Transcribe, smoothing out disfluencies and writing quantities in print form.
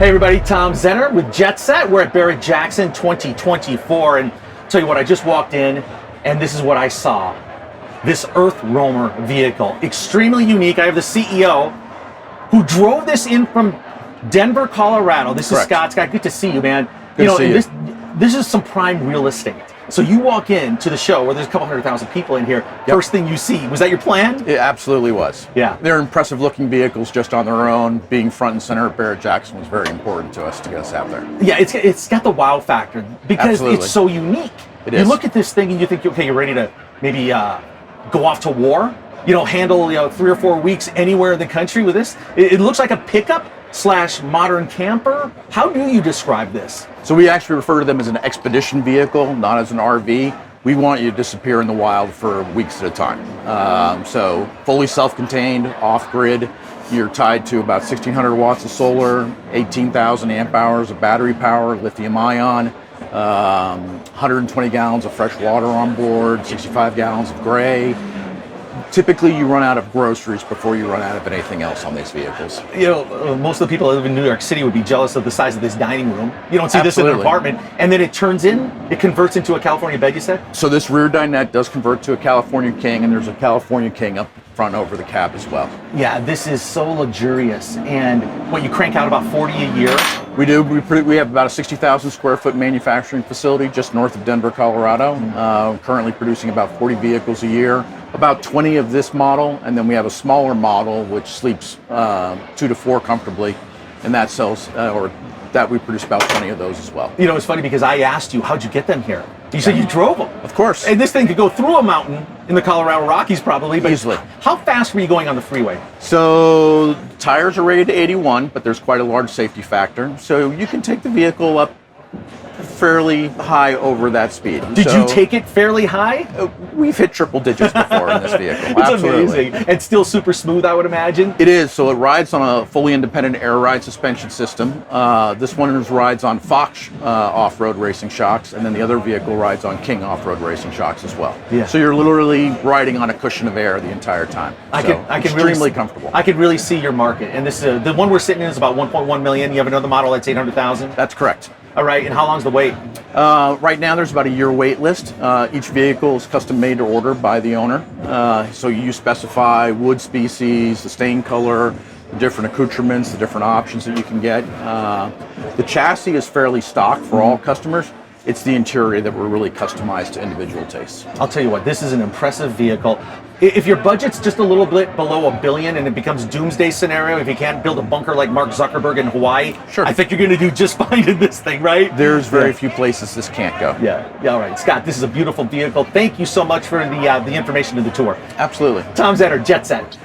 Hey everybody, Tom Zenner with Jet Set. We're at Barrett-Jackson 2024, and tell you what, I just walked in and this is what I saw. This EarthRoamer vehicle, extremely unique. I have the CEO who drove this in from Denver, Colorado. This is Scott. Scott, good to see you, man. Good to see you. This is some prime real estate. So you walk into the show where there's a couple 100,000 people in here. Yep. First thing you see, was that your plan? It absolutely was. Yeah. They're impressive looking vehicles just on their own. Being front and center at Barrett-Jackson was very important to us to get us out there. Yeah, it's got the wow factor because it's so unique. It is. You look at this thing and you think, okay, you're ready to maybe go off to war, handle 3 or 4 weeks anywhere in the country with this. It looks like a pickup / modern camper. How do you describe this? So we actually refer to them as an expedition vehicle, not as an RV. We want you to disappear in the wild for weeks at a time. So fully self-contained, off-grid. You're tied to about 1,600 watts of solar, 18,000 amp hours of battery power, lithium ion, 120 gallons of fresh water on board, 65 gallons of gray. Typically, you run out of groceries before you run out of anything else on these vehicles. Most of the people that live in New York City would be jealous of the size of this dining room. You don't see this in an apartment. And then it converts into a California bed, you said? So this rear dinette does convert to a California King, and there's a California King up front over the cab as well. Yeah, this is so luxurious. And what, you crank out about 40 a year? We do. We have about a 60,000 square foot manufacturing facility just north of Denver, Colorado. Currently producing about 40 vehicles a year. About 20 of this model, and then we have a smaller model which sleeps 2 to 4 comfortably, and that sells, or that we produce about 20 of those as well. It's funny because I asked you, how'd you get them here? You said you drove them. Of course. And this thing could go through a mountain in the Colorado Rockies probably, but easily. How fast were you going on the freeway? So tires are rated to 81, but there's quite a large safety factor. So you can take the vehicle up fairly high over that speed. Did you take it fairly high? We've hit triple digits before in this vehicle. It's absolutely amazing. And still super smooth, I would imagine. It is. So it rides on a fully independent air ride suspension system. This one rides on Fox off-road racing shocks, and then the other vehicle rides on King off-road racing shocks as well. Yeah. So you're literally riding on a cushion of air the entire time. I can extremely really comfortable. I can really see your market. And this the one we're sitting in is about 1.1 million. You have another model that's 800,000. That's correct. All right, and how long's the wait? Right now there's about a year wait list. Each vehicle is custom made to order by the owner. So you specify wood species, the stain color, the different accoutrements, the different options that you can get. The chassis is fairly stock for all customers. It's the interior that we're really customized to individual tastes. I'll tell you what, this is an impressive vehicle. If your budget's just a little bit below $1 billion and it becomes doomsday scenario, if you can't build a bunker like Mark Zuckerberg in Hawaii, sure, I think you're going to do just fine in this thing, right? There's very few places this can't go. Yeah, all right. Scott, this is a beautiful vehicle. Thank you so much for the information and the tour. Absolutely. Tom Zenner, Jet Set.